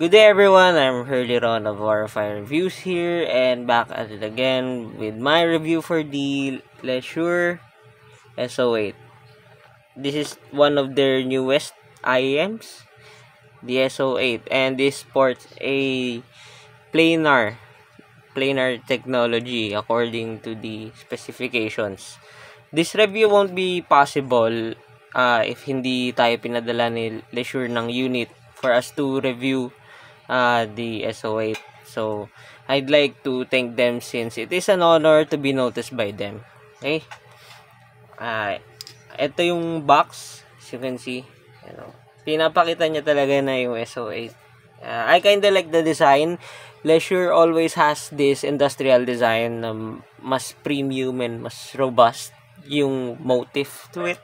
Good day everyone, I'm Hurliron of Warfire Reviews here and back at it again with my review for the Leisure SO8. This is one of their newest IEMs, the SO8, and this sports a planar technology according to the specifications. This review won't be possible if hindi tayo pinadala ni Leisure ng unit for us to review the SO8. So, I'd like to thank them since it is an honor to be noticed by them. Okay? Ito yung box. As you can see. Pinapakita niya talaga na yung SO8. I kinda like the design. Leisure always has this industrial design na mas premium and mas robust yung motif to it.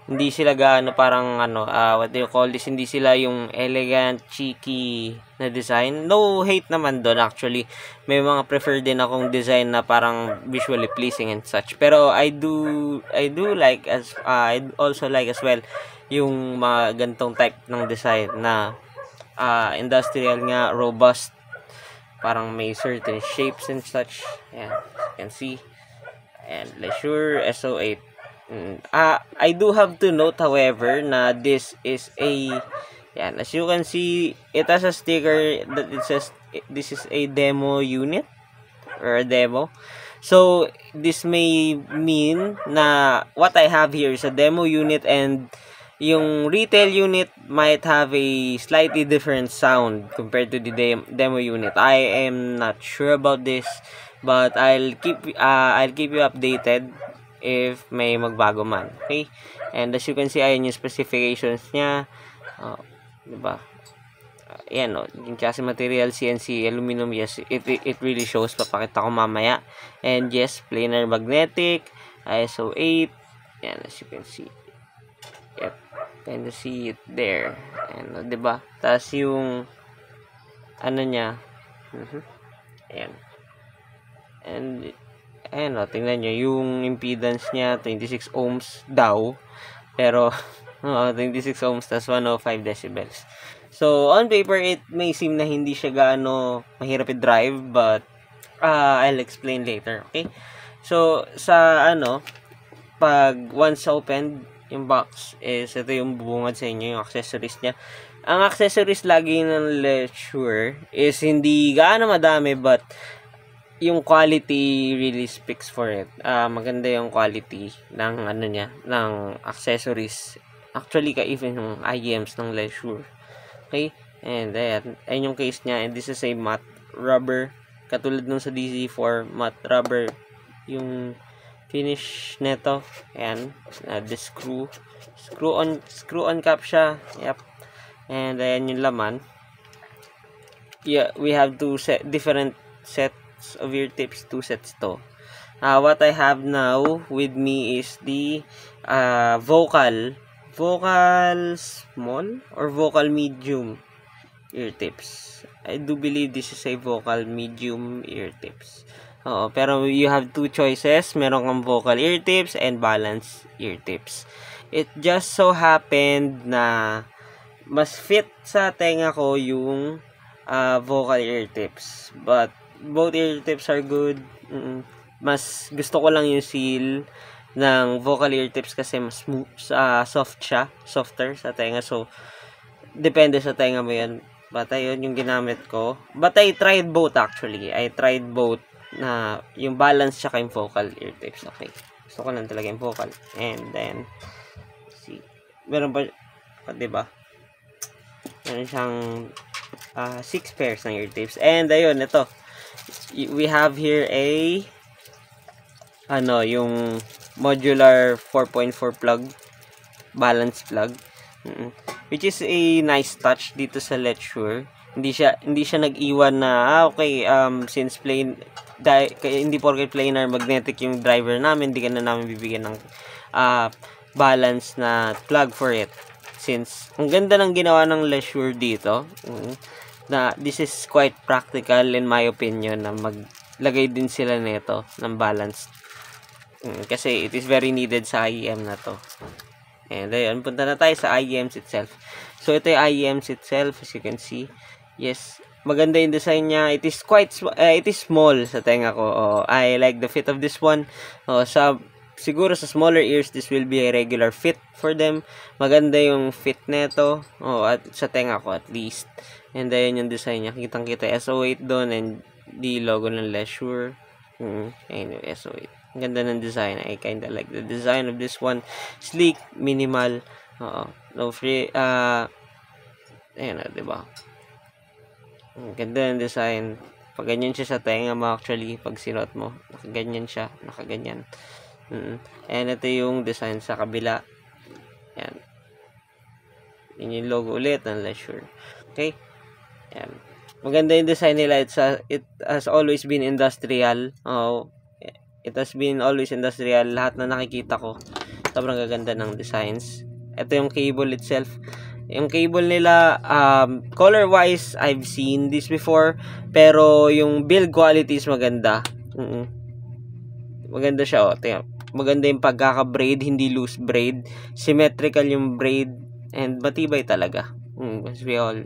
Hindi sila gaano parang what do you call this, hindi sila yung elegant, cheeky na design. No hate naman doon actually. May mga prefer din akong design na parang visually pleasing and such. Pero I do like I also like as well yung mga gantong type ng design na industrial nga, robust, parang may certain shapes and such. Ayan, you can see. And Leisure SO8. I do have to note however na this is as you can see, it has a sticker that it says this is a demo unit or a demo. So this may mean na what I have here is a demo unit and yung retail unit might have a slightly different sound compared to the demo unit. I am not sure about this, but I'll keep you updated if may magbago man. Okay? And as you can see, ayan yung specifications niya. Diba? Ayan, yung klase material, CNC, aluminum, yes, it really shows. Papakita ko mamaya. And yes, planar magnetic, ISO 8. Ayan, as you can see. Yep. Kind of see it there. Ayan, diba? Tapos yung niya. Ayan. And ayan tingnan nyo, yung impedance niya 26 ohms daw, pero 26 ohms tas 105 decibels. So on paper it may seem na hindi siya gaano mahirap i-drive, but I'll explain later. Okay, so sa pag once opened yung box is ito yung bubungad sa inyo, yung accessories niya. Ang accessories lagi ng Leisure is hindi gaano madami, but yung quality really speaks for it. Maganda yung quality ng ng accessories. Actually, even yung IEMs ng Leisure. Okay? And ayan yung case niya. And this is a matte rubber. Katulad nung sa DC4, matte rubber yung finish neto. Ayan. The screw on cap siya. Yep. And ayan yung laman. Yeah, we have different sets of ear tips, 2 sets to. What I have now with me is the vocal small or vocal medium ear tips. I do believe this is a vocal medium ear tips. Pero you have 2 choices. Meron kang vocal ear tips and balance ear tips. It just so happened na mas fit sa tenga ko yung vocal ear tips. But both ear tips are good. Mas gusto ko lang yung seal ng vocal ear tips kasi mas smooth, softer sa tenga. So, depende sa tenga mo yan. But ayun yung ginamit ko. But I tried both actually. I tried both na yung balance tsaka yung vocal ear tips. Okay. Gusto ko lang talaga yung vocal. And then, see. Meron pa, diba? Meron siyang 6 pairs ng ear tips. And ayun, ito. We have here yung modular 4.4 plug, balance plug, which is a nice touch dito sa Leisure. Hindi siya nag-iwan na since hindi porket planar magnetic yung driver namin, hindi ka na namin bibigyan ng balance na plug for it. Since ang ganda ng ginawa ng Leisure dito, na this is quite practical in my opinion na maglagay din sila nito ng balance. Kasi it is very needed sa IEM na to. And ayun, punta na tayo sa IEMs itself. So ito yung IEMs itself, as you can see. Yes, maganda yung design niya. It is it is small sa tenga ko. I like the fit of this one. Siguro sa smaller ears, this will be a regular fit for them. Maganda yung fit neto. At sa tenga ko at least. And then yung design niya, kitang-kita SO8 doon and the logo ng Leisure. Ayun yung SO8. Ang ganda ng design. I kinda like the design of this one. Sleek, minimal. No free, ayun na, diba? Ang ganda ng design. Pag ganyan siya sa tenga mo, actually, pag sinuot mo, nakaganyan siya, nakaganyan. And ito yung design sa kabila. Yan. Yun yung logo ulit ng Leisure. Okay? Yan. Maganda yung design nila. It has always been industrial. It has been always industrial. Lahat na nakikita ko, sobrang gaganda ng designs. Ito yung cable itself. Yung cable nila, color-wise, I've seen this before. Pero yung build quality is maganda. Maganda siya, tingnan. Maganda yung pagkaka-braid, hindi loose braid. Symmetrical yung braid. And matibay talaga. As we all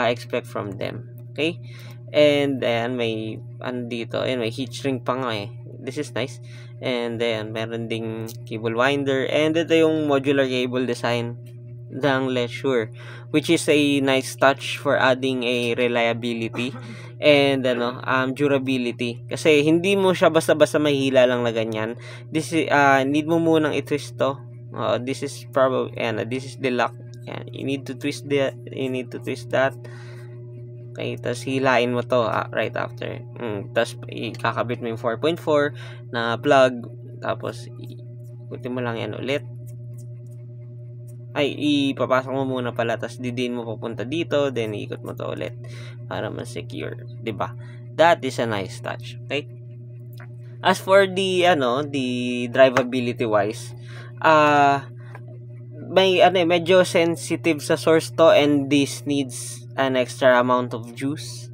expect from them. Okay? And then, may, dito, may heat shrink pa nga eh. This is nice. And then, meron ding cable winder. And ito yung modular cable design ng Leisure, which is a nice touch for adding a reliability and durability, kasi hindi mo siya basta-basta mahila lang na ganyan. This is need mo munang i-twist to. This is probably this is the lock. You need to twist that. Okay, tapos hilain mo to right after. Tapos ikakabit mo yung 4.4 na plug, tapos ikutin mo lang yan ulit. Ipapasok mo muna pala, tapos didiin mo papunta dito, then ikot mo to ulit para mas-secure, diba? That is a nice touch, okay? As for the drivability wise, medyo sensitive sa source to, and this needs an extra amount of juice.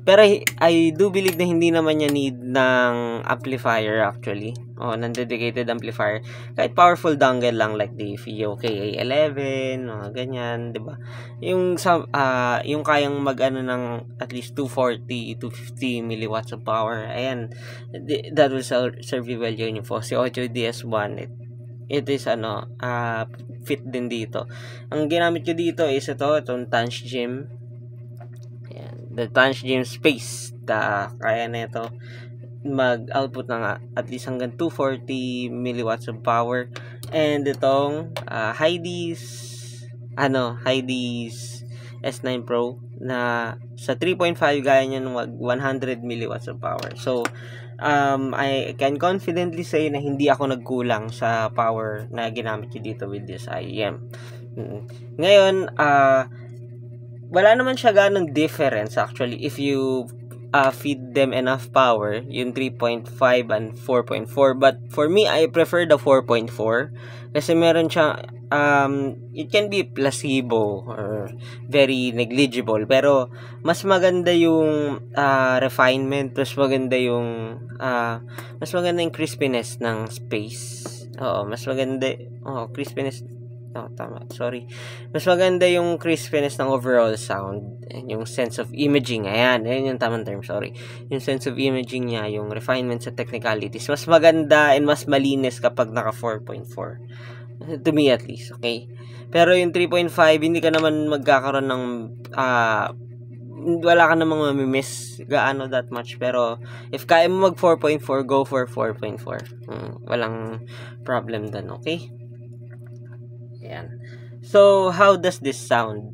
Pero I do believe na hindi naman niya need ng amplifier actually. Ng dedicated amplifier. Kahit powerful dongle lang like the FiiO KA11, ganyan, 'di ba? Yung kayang ng at least 240 to 50 milliwatts of power. Ayan. That will serve you well yun. Yung Fosi Audio DS1. It is fit din dito. Ang ginamit ko dito is itong Tanch Gym. The Tanch Gym Space. Kaya na ito mag-output ng at least hanggang 240 milliwatts of power. And itong Hydee's S9 Pro na sa 3.5 gaya niya ng 100 milliwatts of power. So I can confidently say na hindi ako nagkulang sa power na ginamit ko dito with this IEM. Ngayon, wala naman siya ganong difference actually if you feed them enough power, yung 3.5 and 4.4. But for me, I prefer the 4.4 kasi meron siya, it can be placebo or very negligible, pero mas maganda yung refinement, mas maganda yung crispiness ng space. Mas maganda, crispiness. Tama. Sorry. Mas maganda yung crispiness ng overall sound and yung sense of imaging. Ayan yung tamang term, sorry. Yung sense of imaging niya, yung refinement sa technicalities. Mas maganda and mas malinis kapag naka 4.4. To me at least, okay? Pero yung 3.5, hindi ka naman magkakaroon ng wala ka namang mamimiss gaano that much. Pero if kaya mo mag 4.4, go for 4.4. Walang problem dun, okay? Ayan. So, how does this sound?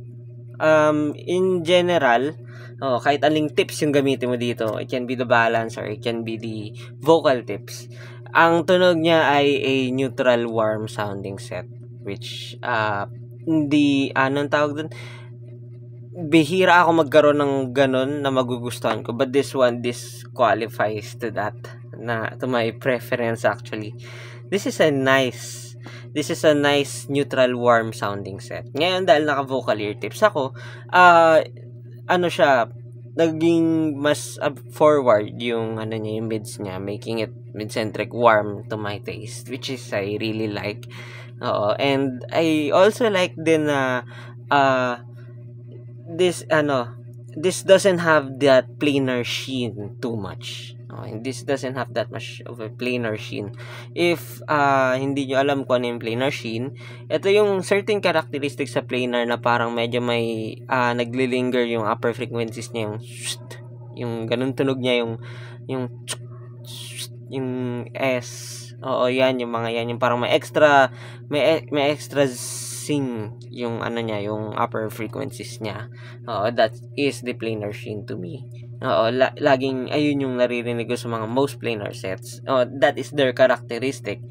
In general, kahit aling tips yung gamitin mo dito, it can be the balance or it can be the vocal tips. Ang tunog niya ay a neutral warm sounding set, which anong tawag dun? Bihira ako magkaroon ng ganun na magugustuhan ko, but this qualifies to that, to my preference actually. This is a nice neutral warm sounding set. Ngayon, dahil naka vocal ear tips ako, siya, naging mas forward yung yung mids niya, making it mid-centric warm to my taste, which is I really like. And I also like din na this doesn't have that planar sheen too much. Okay, this doesn't have that much of a planar sheen. If hindi nyo alam kung ano yung planar sheen, ito yung certain characteristics sa planar na parang medyo may naglilinger yung upper frequencies niya, yung ganun tunog niya, yung S. Oo, yan, yung mga yan, yung parang may extra sing yung ano niya, yung upper frequencies niya. Oo, that is the planar sheen to me. Oo, laging ayun yung naririnig ko sa mga most planar sets. Oh, that is their characteristic.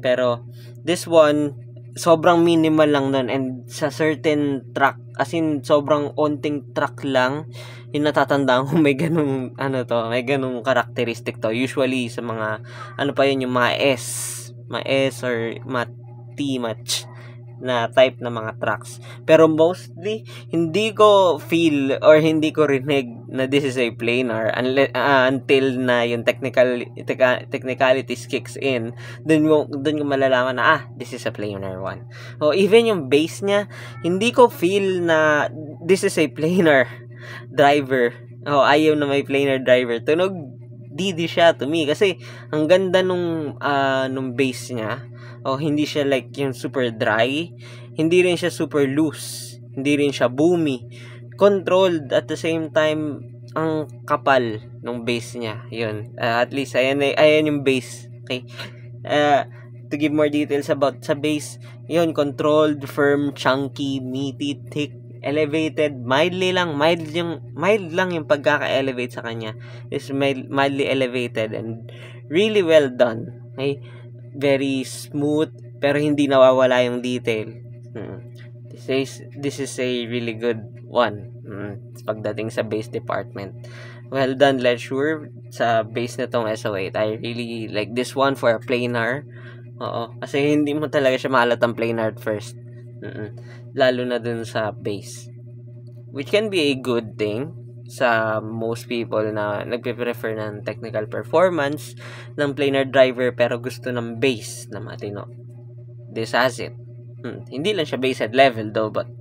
Pero this one sobrang minimal lang nun, and sa certain track, as in sobrang onting track lang, yung natatandaan ko may ganung may ganung characteristic to. Usually sa mga pa yun, yung mga S or mga T match na type na mga tracks. Pero mostly, hindi ko feel or hindi ko rinig na this is a planar until na yung technicalities kicks in. Dun ko malalaman na, this is a planar one. O, even yung bass niya, hindi ko feel na this is a planar driver. O, ayaw na may planar driver. Tunog DD siya to me. Kasi, ang ganda nung bass niya. O, hindi siya like yung super dry. Hindi rin siya super loose. Hindi rin siya boomy. Controlled at the same time, ang kapal nung bass niya. Yun. At least, ayan yung bass. Okay. To give more details about sa bass, yun, controlled, firm, chunky, meaty, thick, elevated, mild lang yung pagkaka-elevate sa kanya. Is mildly elevated and really well done. Okay. Very smooth, pero hindi nawawala yung detail. This is a really good one. Pagdating sa bass department. Well done, Leisure, sa bass na tong SO8. I really like this one for a planar. Oo, kasi hindi mo talaga siya mahalatang planar at first. Lalo na dun sa bass. Which can be a good thing sa most people na nagpe-prefer ng technical performance ng planar driver pero gusto ng bass na matino. This has it. Hindi lang siya bass head level though, but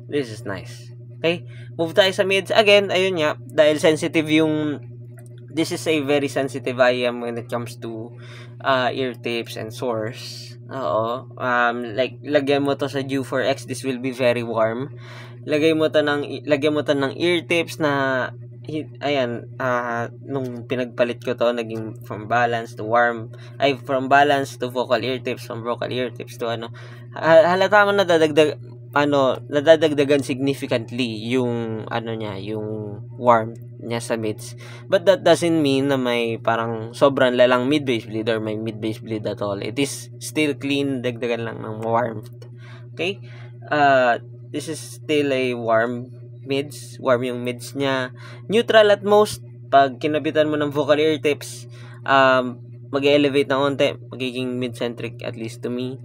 this is nice. Okay, move tayo sa mids. Again, ayun nga, dahil sensitive this is a very sensitive IM when it comes to ear tips and source. Oo. Like, lagyan mo to sa Dew4X, this will be very warm. Lagyan mo to ng ear tips na ayan, nung pinagpalit ko to, naging from balance to vocal ear tips, from vocal ear tips to halata mo nadadagdagan significantly yung yung warmth niya sa mids. But that doesn't mean na may parang sobrang lalang mid-bass bleed or may mid-bass bleed at all. It is still clean, dagdagan lang ng warmth. Okay? This is still a warm yung mids niya. Neutral at most. Pag kinabitan mo ng vocal ear tips, mag-elevate ng onte, magiging mid-centric, at least to me.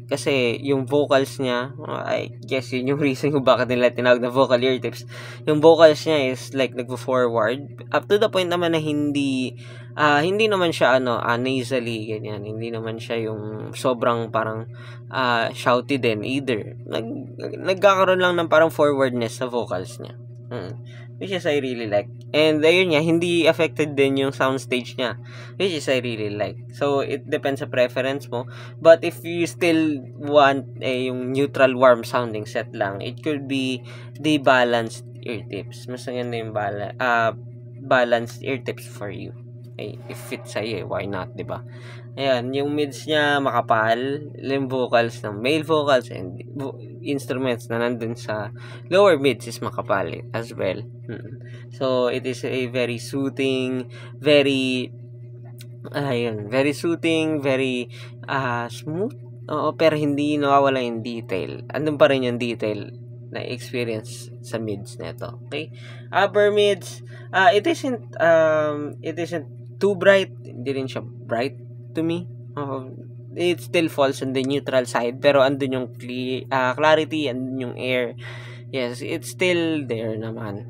Kasi yung vocals niya, I guess yun yung reason kung bakit nila tinawag na vocal ear tips. Yung vocals niya is like nagpo-forward up to the point naman na hindi naman siya nasally, ganyan. Hindi naman siya yung sobrang parang shouty din either. Nagkakaroon lang ng parang forwardness sa vocals niya. Which is I really like. And ayun nga, hindi affected din yung soundstage niya, which is I really like. So it depends sa preference mo. But if you still want yung neutral warm sounding set lang, it could be the balanced ear tips. Mas maganda yung balanced ear tips for you. If it's sa'yo, why not, diba? Ayan, yung mids niya makapal, yung vocals ng male vocals and instruments na nandun sa lower mids is makapal as well. So it is a very soothing, very smooth. Oo, pero hindi nawawala yung detail. Andun pa rin yung detail na experience sa mids nito. Okay? Upper mids, it isn't too bright, hindi rin siya bright to me. It still falls on the neutral side, pero andun yung clarity, andun yung air. Yes, it's still there naman.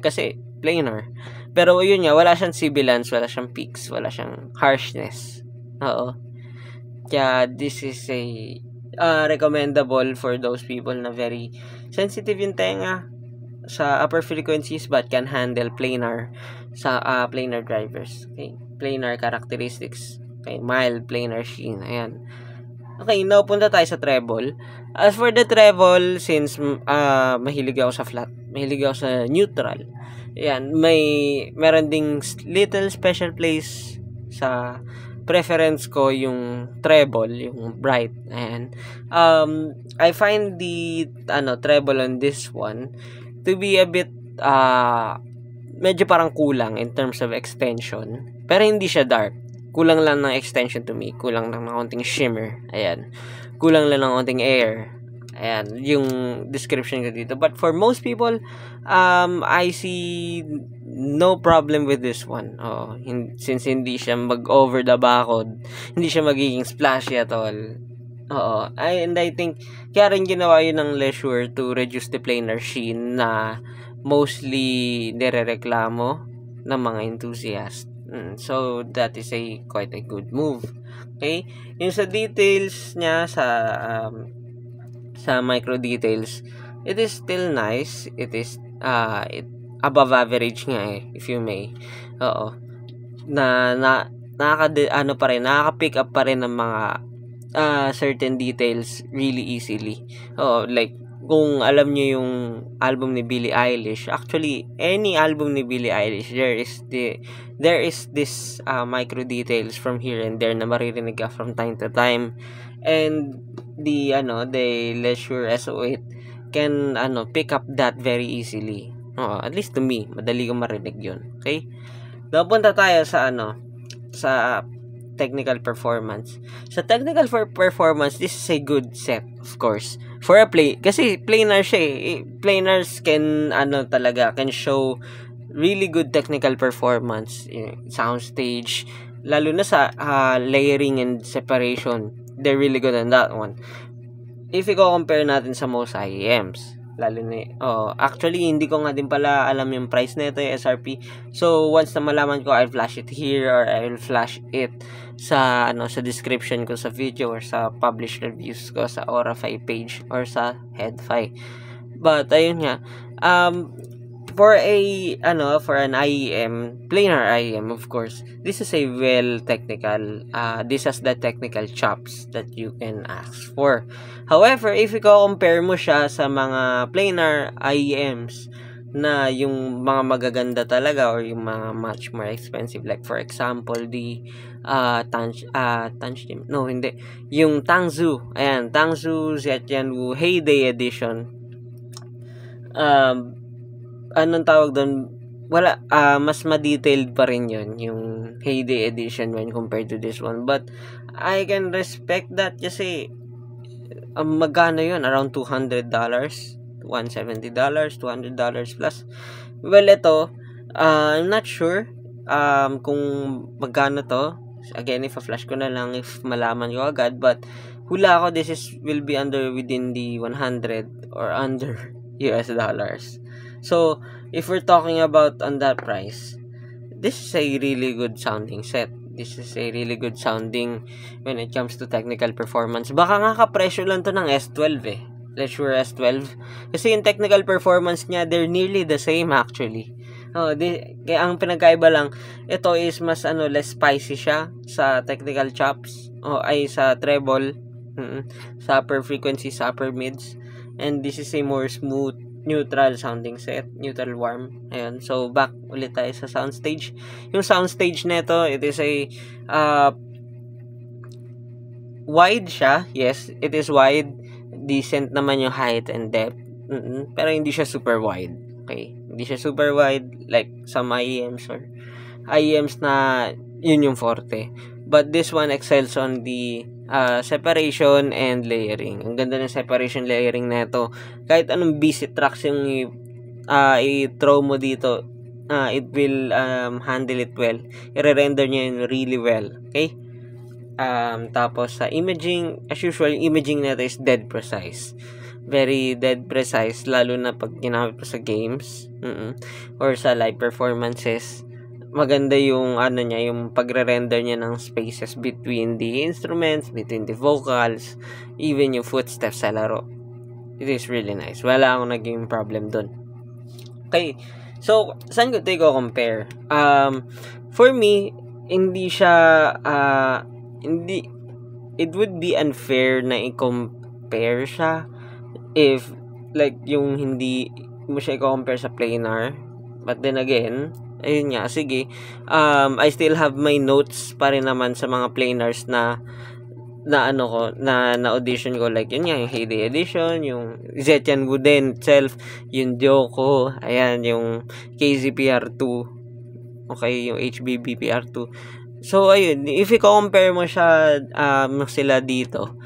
Kasi planar. Pero yun nga, wala siyang sibilance, wala siyang peaks, wala siyang harshness. Kaya this is a recommendable for those people na very sensitive yung tenga sa upper frequencies but can handle planar sa planar drivers. Okay, planar characteristics. Okay, mild planar sheen. Ayan. Okay, now punta tayo sa treble. As for the treble, since mahilig ako sa flat, mahilig ako sa neutral. Ayan, meron ding little special place sa preference ko yung treble, yung bright. Ayan. I find the treble on this one to be a bit medyo parang kulang in terms of extension. Pero hindi siya dark. Kulang lang ng extension to me. Kulang lang ng konting shimmer. Ayan. Kulang lang ng konting air. Ayan. Yung description ko dito. But for most people, I see no problem with this one. Since hindi siya mag-over the bakod, hindi siya magiging splashy at all. And I think, kaya rin ginawa yun ng Leisure to reduce the planar sheen na mostly nirereklamo ng mga enthusiast. So, that is quite a good move. Okay? Yung sa details niya, sa micro details, it is still nice. It is above average nga if you may. Nakaka-pick up pa rin ng mga certain details really easily. Like, kung alam niyo yung album ni Billie Eilish, actually any album ni Billie Eilish, there is this micro details from here and there na maririnig ka from time to time, and the Leisure SO8 can pick up that very easily. At least to me, madali kong marinig yun. Okay, napunta tayo sa sa technical performance. Sa technical performance, this is a good set, of course. For a kasi planar siya Planars can can show really good technical performance, soundstage, lalo na sa layering and separation. They're really good on that one. If i-compare natin sa most IEMs, lalo na actually hindi ko nga din pala alam yung price nito, yung SRP. So once na malaman ko, I'll flash it here or I'll flash it sa sa description ko sa video or sa published reviews ko sa Aurafy page or sa Headfy. But ayun nga, for an IEM, planar IEM, of course, this is a well technical, this has the technical chops that you can ask for. However, if you compare mo siya sa mga planar IEMs na yung mga magaganda talaga or yung mga much more expensive, like for example the yung Tangzu, ayan, Tangzu Zetianwu Heyday Edition. Anong tawag doon? Wala, mas ma-detailed pa rin yun, yung Heyday Edition when compared to this one. But I can respect that kasi magkano yun? Around $200, $170, $200 plus. Well, ito, I'm not sure kung magkano to. Again, if a-flash ko na lang if malaman ko agad. But hula ko, this will be within the 100 or under US dollars. So, if we're talking about on that price, this is a really good sounding set. This is a really good sounding when it comes to technical performance. Baka nga kapresyo lang to ng S12 Leisure S12. Kasi yung technical performance niya, they're nearly the same actually. Kaya ang pinagkaiba lang, ito is mas less spicy siya sa technical chops. Sa treble, sa upper frequency, sa upper mids. And this is a more smooth, neutral sounding set, neutral warm. Ayan. So back ulit tayo sa soundstage. Yung soundstage nito, it is a wide siya. Yes, it is wide. Decent naman yung height and depth. Pero hindi siya super wide. Okay? Hindi siya super wide like some IEMs or IEMs na yun yung forte. But this one excels on the separation and layering. Ang ganda ng separation layering nito. Kahit anong busy tracks yung i-throw mo dito, it will handle it well. I-render niya yun really well. Okay? Tapos sa imaging, as usual, yung imaging nito is dead precise. Very dead precise, lalo na pag ginamit pa sa games or sa live performances. Maganda yung niya, yung pagre-render niya ng spaces between the instruments, between the vocals, even yung footsteps sa laro. It is really nice. Wala akong naging problem dun. Okay. So, saan ko tayo compare? For me, hindi siya, it would be unfair na i-compare siya if, like, yung hindi mo siya i-compare sa planar. But then again, ayun nga, sige, I still have my notes pa rin naman sa mga planars na audition ko, like yun nga, yung Heyday edition, yung Zetyan Wooden itself, yung Joko, ayan, yung KZPR2, okay, yung HBBPR2. So ayun, if i-compare mo siya, sila dito,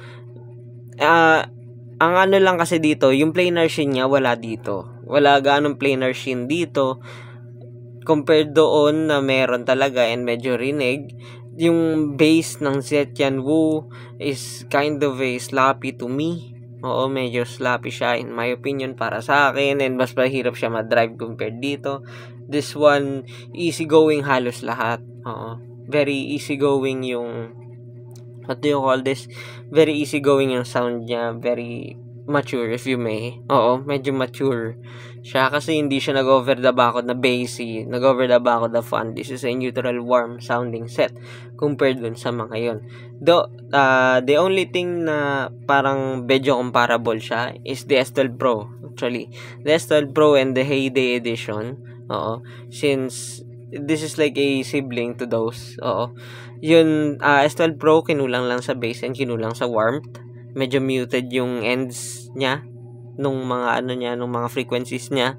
ang ano lang kasi dito, yung planar sheen niya wala dito, wala ganong planar sheen dito compared doon na meron talaga and medyo rinig. Yung base ng Zetyan Woo is kind of a sloppy to me. Oo, medyo sloppy siya in my opinion para sa akin, and mas mahirap siya ma-drive compared dito. This one, easy going halos lahat. Oo, very easy going yung, what do you call this? Very easy going yung sound niya, very mature if you may. Oo, medyo mature siya kasi hindi siya nag-over the background na bassy, nag-over the background na fun. This is a neutral warm sounding set compared dun sa mga yun. The only thing na parang medyo comparable siya is the S12 Pro. Actually, the S12 Pro and the Heyday edition. Oo, since this is like a sibling to those. Oo, yun, S12 Pro kinulang lang sa bass and kinulang sa warmth. Medyo muted yung ends niya nung mga nung mga frequencies niya.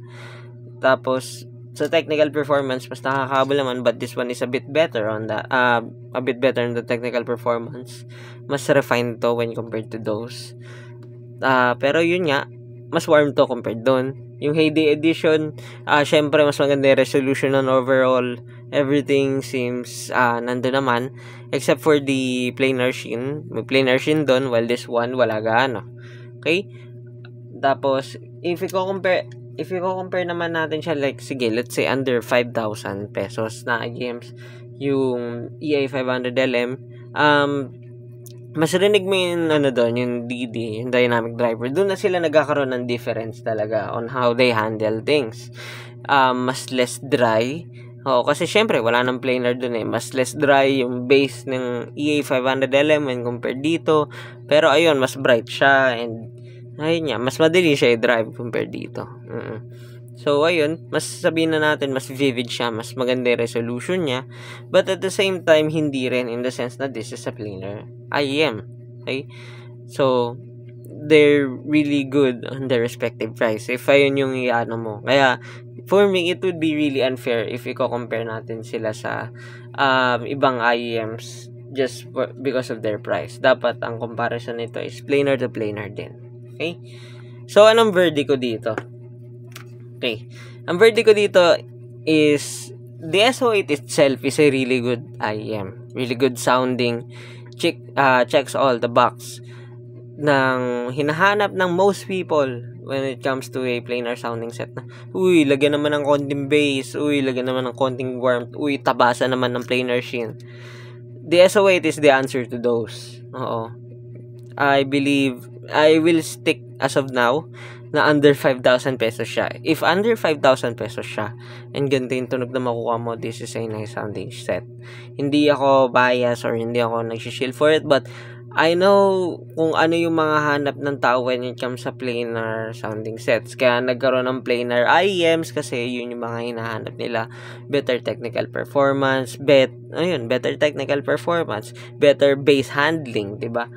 Tapos sa technical performance mas nakakahabol naman, but this one is a bit better on the the technical performance. Mas refined to when compared to those. Pero yun nga, mas warm to compared doon. Yung Heyday edition, syempre mas maganda yung resolution on overall. Everything seems nandun naman except for the planar sheen. May planar sheen doon, while this one wala gaano. Okay? Tapos if you compare naman natin siya, like sige, let's say under 5,000 pesos na games, yung EA500LM, mas rinig mo yung doon, yung DD, yung dynamic driver. Doon na sila nagkakaroon ng difference talaga on how they handle things. Mas less dry. Kasi syempre wala nang planar doon eh. Mas less dry yung bass ng EA500LM when compared dito. Pero ayun, mas bright siya, and ayun nga, mas madali siya i-drive compared dito. So ayun, mas sabihin na natin mas vivid siya, mas maganda yung resolution niya, but at the same time hindi rin, in the sense na this is a planar IEM. Okay? So they're really good on their respective price if ayun yung iano mo. Kaya for me, it would be really unfair if i-compare natin sila sa ibang IEMs just because of their price. Dapat ang comparison nito is planar to planar din. Okay? So anong verdict ko dito? Okay. Ang verdict ko dito is the SO8 itself is a really good IEM. Really good sounding. Checks all the box ng hinahanap ng most people when it comes to a planar sounding set na, uy, lagyan naman ng konting bass, uy, lagyan naman ng konting warmth, uy, tabasa naman ng planar sheen. The SO8 is the answer to those. Oo. I believe I will stick as of now na under 5,000 pesos siya. If under 5,000 pesos siya and ganito yung tunog na makuha mo, this is a nice sounding set. Hindi ako bias or hindi ako nagsishill for it, but I know kung ano yung mga hanap ng tao when it comes sa planar sounding sets. Kaya nagkaroon ng planar IEMs kasi yun yung mga hinahanap nila. Better technical performance, better technical performance, better bass handling, 'di ba?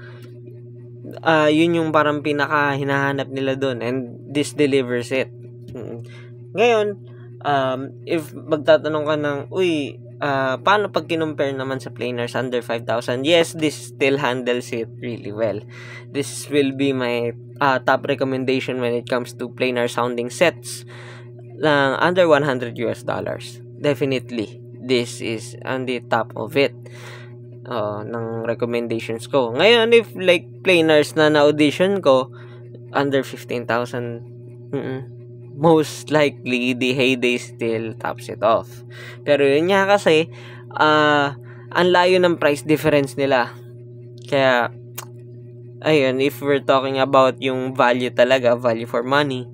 Yun yung parang pinaka hinahanap nila doon, and this delivers it. Ngayon, if magtatanong ka ng, paano pag kinumpare naman sa planars under 5,000? Yes, this still handles it really well. This will be my top recommendation when it comes to planar sounding sets ng under $100. Definitely, this is on the top of it. Ng recommendations ko. Ngayon, if like planars na na-audition ko under 15,000, most likely the Heyday still tops it off. Pero yun nga kasi ang layo ng price difference nila. Kaya ayun, if we're talking about yung value talaga, value for money,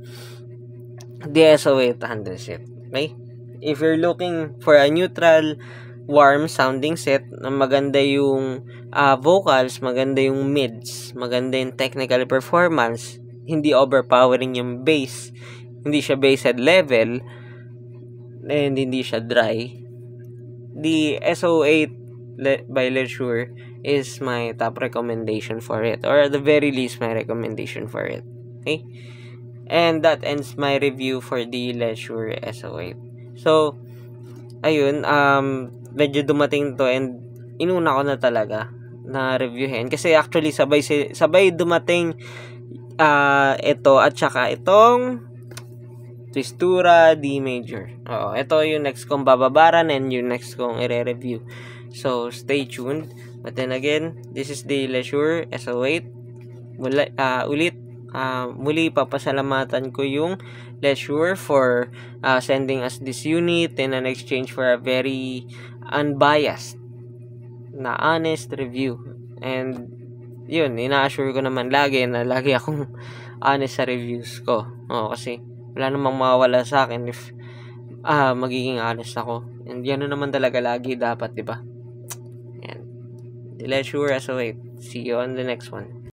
the SO8 handles it. Okay? If you're looking for a neutral, warm sounding set na maganda yung vocals, maganda yung mids, maganda yung technical performance, hindi overpowering yung bass, hindi siya bass head level, and hindi siya dry, the SO8 by Leisure is my top recommendation for it, or at the very least my recommendation for it. Okay? And that ends my review for the Leisure SO8. So, ayun, medyo dumating to and inuna ko na talaga na reviewin kasi actually sabay dumating ito at saka itong Twistura D major. Oo, ito yung next kong bababaran and yung next kong i-review. So, stay tuned. But then again, this is the Leisure SO8. Muli papasalamatan ko yung Leisure for sending us this unit in an exchange for a very unbiased na honest review. And yun, ina-assure ko naman lagi na lagi akong honest sa reviews ko. Kasi wala namang mawawala sa akin if magiging honest ako. And yan naman talaga lagi dapat, di ba? And the Leisure SO8. See you on the next one.